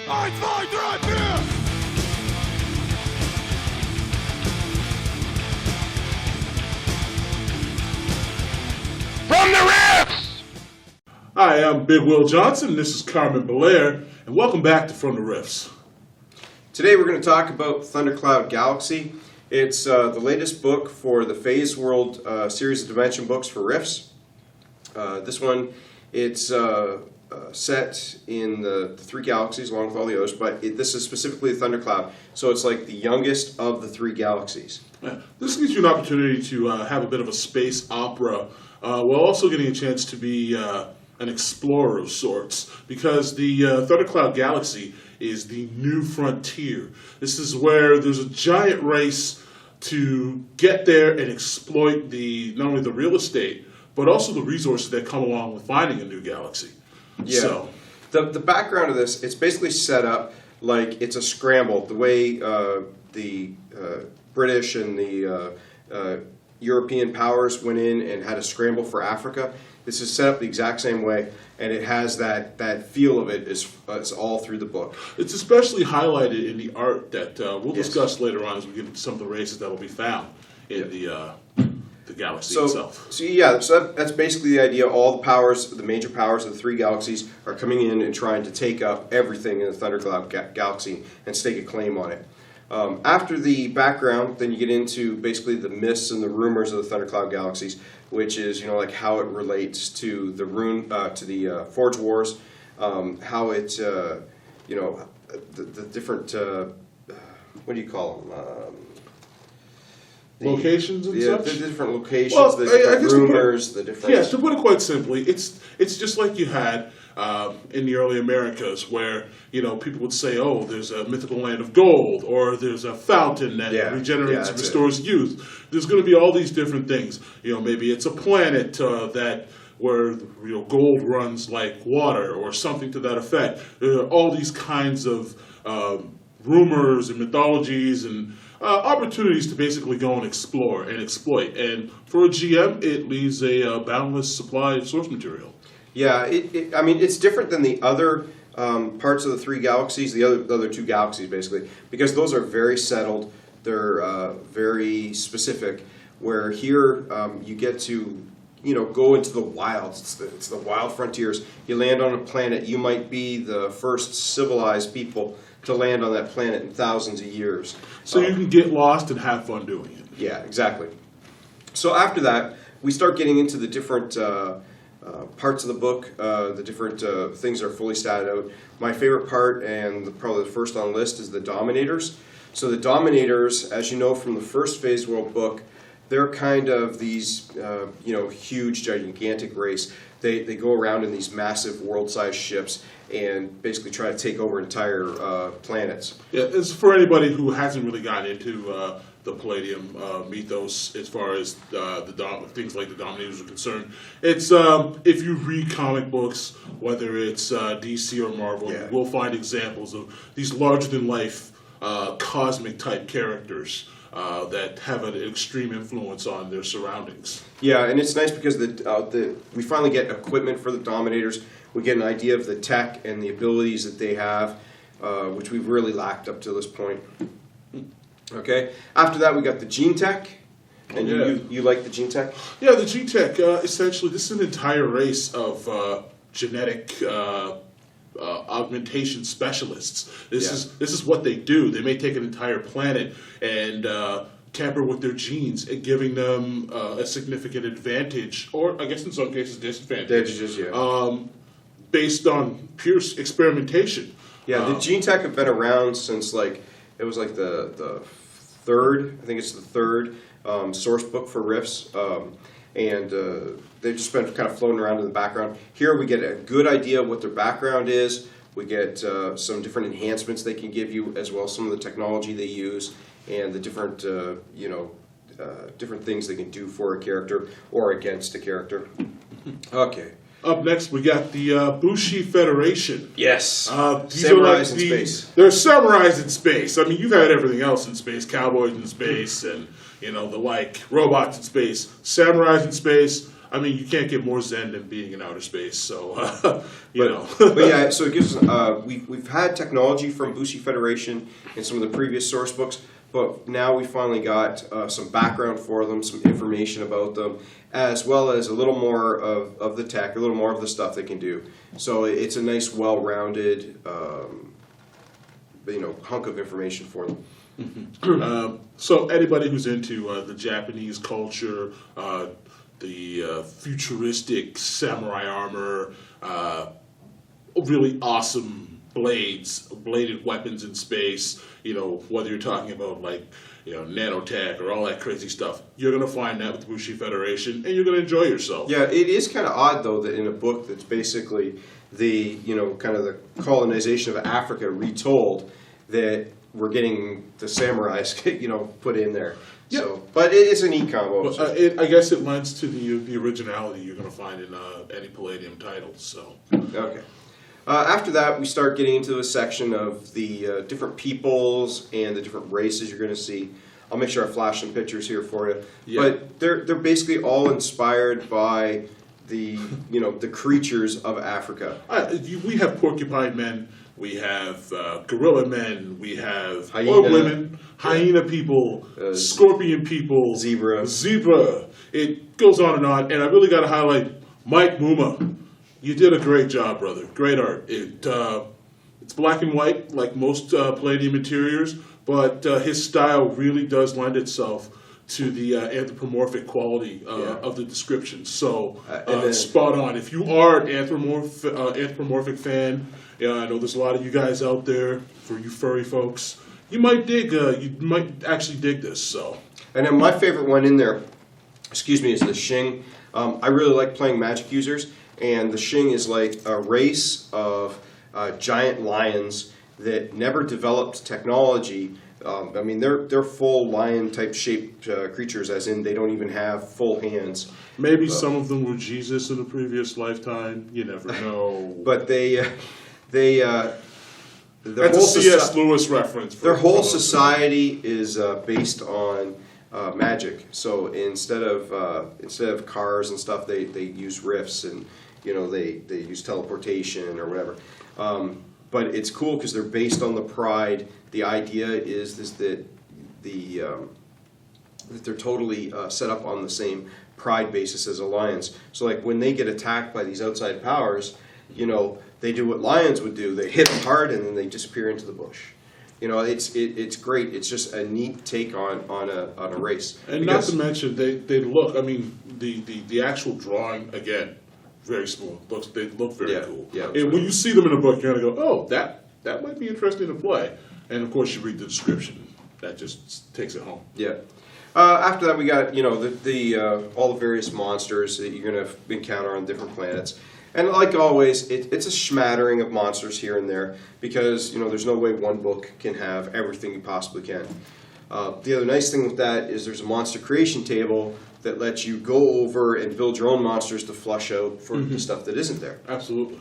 From the Riffs! Hi, I'm Big Will Johnson, this is Carmen Belair, and welcome back to From the Riffs. Today we're going to talk about Thundercloud Galaxy. It's the latest book for the Phase World series of dimension books for Riffs. This one, it's set in the three galaxies along with all the others, but this is specifically Thundercloud, so it's like the youngest of the three galaxies. Yeah, this gives you an opportunity to have a bit of a space opera while also getting a chance to be an explorer of sorts, because the Thundercloud Galaxy is the new frontier. This is where there's a giant race to get there and exploit not only the real estate, but also the resources that come along with finding a new galaxy. Yeah. So, the background of this, it's basically set up like it's a scramble. The way the British and the European powers went in and had a scramble for Africa. This is set up the exact same way, and it has that feel of it is all through the book. it's especially highlighted in the art that we'll discuss later on as we get into some of the races that will be found in the galaxy itself. So that's basically the idea. All the powers, the major powers of the three galaxies, are coming in and trying to take up everything in the Thundercloud Galaxy and stake a claim on it. After the background, then you get into basically the myths and the rumors of the Thundercloud Galaxies, which is like how it relates to the Forge Wars, how it the different what do you call them? Locations and such? The different locations, Well, the different rumors, to put it quite simply, it's just like you had in the early Americas, where people would say, "Oh, there's a mythical land of gold," or "There's a fountain that regenerates and restores youth." There's going to be all these different things. Maybe it's a planet where gold runs like water, or something to that effect. There are all these kinds of rumors and mythologies and opportunities to basically go and explore and exploit. And for a GM, it leaves a boundless supply of source material. Yeah, it's different than the other parts of the three galaxies, the other two galaxies basically, because those are very settled. They're very specific. Where here you get to go into the wilds. It's the wild frontiers. You land on a planet. You might be the first civilized people to land on that planet in thousands of years. So you can get lost and have fun doing it. Yeah, exactly. So after that, we start getting into the different parts of the book, the different things that are fully statted out. My favorite part, and probably the first on the list, is the Dominators. So the Dominators, as you know from the first Phase World book, they're kind of these huge, gigantic race. They go around in these massive world-sized ships and basically try to take over entire planets. Yeah, as for anybody who hasn't really gotten into the Palladium mythos, as far as things like the Dominators are concerned, it's if you read comic books, whether it's DC or Marvel, you will find examples of these larger-than-life cosmic-type characters that have an extreme influence on their surroundings. Yeah, and it's nice because we finally get equipment for the Dominators. We get an idea of the tech and the abilities that they have, which we've really lacked up to this point. Okay. After that, we got the Gene Tech. And you like the Gene Tech? Yeah, the Gene Tech, essentially, this is an entire race of genetic augmentation specialists. This is what they do. They may take an entire planet and tamper with their genes, and giving them a significant advantage, or I guess in some cases disadvantage, based on pure experimentation. Yeah, the Gene Tech have been around since it was the third. I think it's the third source book for Riffs. And they've just been kind of floating around in the background. Here we get a good idea of what their background is. We get some different enhancements they can give you, as well as some of the technology they use, and the different different things they can do for a character or against a character. Okay. Up next, we got the Bushi Federation. Yes. Samurais in space. They're samurais in space. I mean, you've had everything else in space, cowboys in space, and the robots in space. Samurais in space. I mean, you can't get more zen than being in outer space. So, you know. But yeah, so it gives us, we've had technology from Bushi Federation in some of the previous source books, but now we finally got some background for them, some information about them, as well as a little more of the tech, a little more of the stuff they can do. So it's a nice, well-rounded, hunk of information for them. Mm-hmm. So anybody who's into the Japanese culture, the futuristic samurai armor, really awesome bladed weapons in space, whether you're talking about nanotech or all that crazy stuff, you're going to find that with the Bushi Federation, and you're going to enjoy yourself. Yeah, it is kind of odd, though, that in a book that's basically the, kind of the colonization of Africa retold, that we're getting the samurais, put in there. Yep. So, but it is a neat combo. But, I guess it lends to the originality you're going to find in any Palladium title. So. Okay. After that, we start getting into a section of the different peoples and the different races you're going to see. I'll make sure I flash some pictures here for you. Yeah. But they're basically all inspired by the the creatures of Africa. We have porcupine men. We have gorilla men. We have women, hyena people, scorpion people, zebra. It goes on, and I really got to highlight Mike Muma. You did a great job, brother. Great art. It's black and white, like most Palladium interiors, but his style really does lend itself to the anthropomorphic quality of the description. So spot on. If you are an anthropomorphic fan, I know there's a lot of you guys out there. For you furry folks, you might actually dig this. So. And then my favorite one in there, is the Shing. I really like playing magic users. And the Shing is like a race of giant lions that never developed technology. I mean, they're full lion-type shaped creatures, as in they don't even have full hands. Maybe some of them were Jesus in a previous lifetime. You never know. But that's a C.S. Lewis reference. Their whole society is based on magic. So instead of cars and stuff, they use rifts and they use teleportation or whatever. But it's cool because they're based on the pride. The idea is that they're totally set up on the same pride basis as a lions. So like when they get attacked by these outside powers, they do what lions would do. They hit them hard and then they disappear into the bush. It's great. It's just a neat take on a race. And not to mention they look. I mean the actual drawing again. Very smooth. They look very cool. Yeah, and when you see them in a book, you're gonna go, "Oh, that might be interesting to play." And of course, you read the description. That just takes it home. Yeah. After that, we got all the various monsters that you're gonna encounter on different planets. And like always, it's a smattering of monsters here and there because there's no way one book can have everything you possibly can. The other nice thing with that is there's a monster creation table that lets you go over and build your own monsters to flush out for the stuff that isn't there. Absolutely.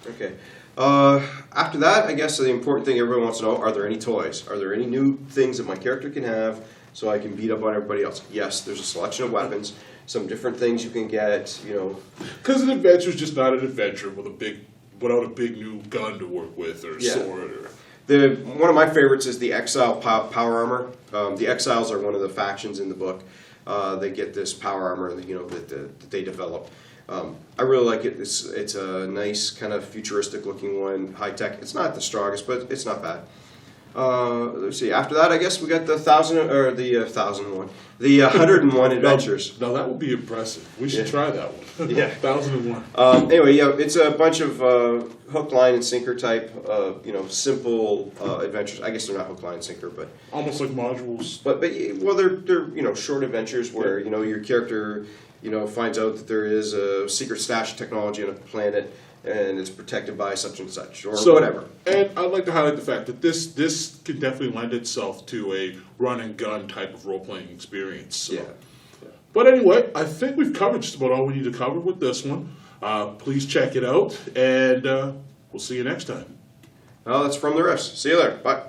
Okay. After that, I guess the important thing everyone wants to know, are there any toys? Are there any new things that my character can have so I can beat up on everybody else? Yes, there's a selection of weapons, some different things you can get, Because an adventure is just not an adventure without a big new gun to work with or a sword. One of my favorites is the Exile power armor. The Exiles are one of the factions in the book. They get this power armor, that they develop. I really like it. It's a nice kind of futuristic looking one, high tech. It's not the strongest, but it's not bad. Let's see. After that, I guess we got the 101 adventures. Now that would be impressive. We should try that one. Yeah, 1001. Anyway, it's a bunch of hook, line, and sinker type, simple adventures. I guess they're not hook, line, and sinker, but almost like modules. But they're short adventures where your character finds out that there is a secret stash of technology on a planet. And it's protected by such and such, or whatever. And I'd like to highlight the fact that this can definitely lend itself to a run and gun type of role playing experience. So. Yeah. But anyway, I think we've covered just about all we need to cover with this one. Please check it out, and we'll see you next time. Well, that's From the Rifts. See you there. Bye.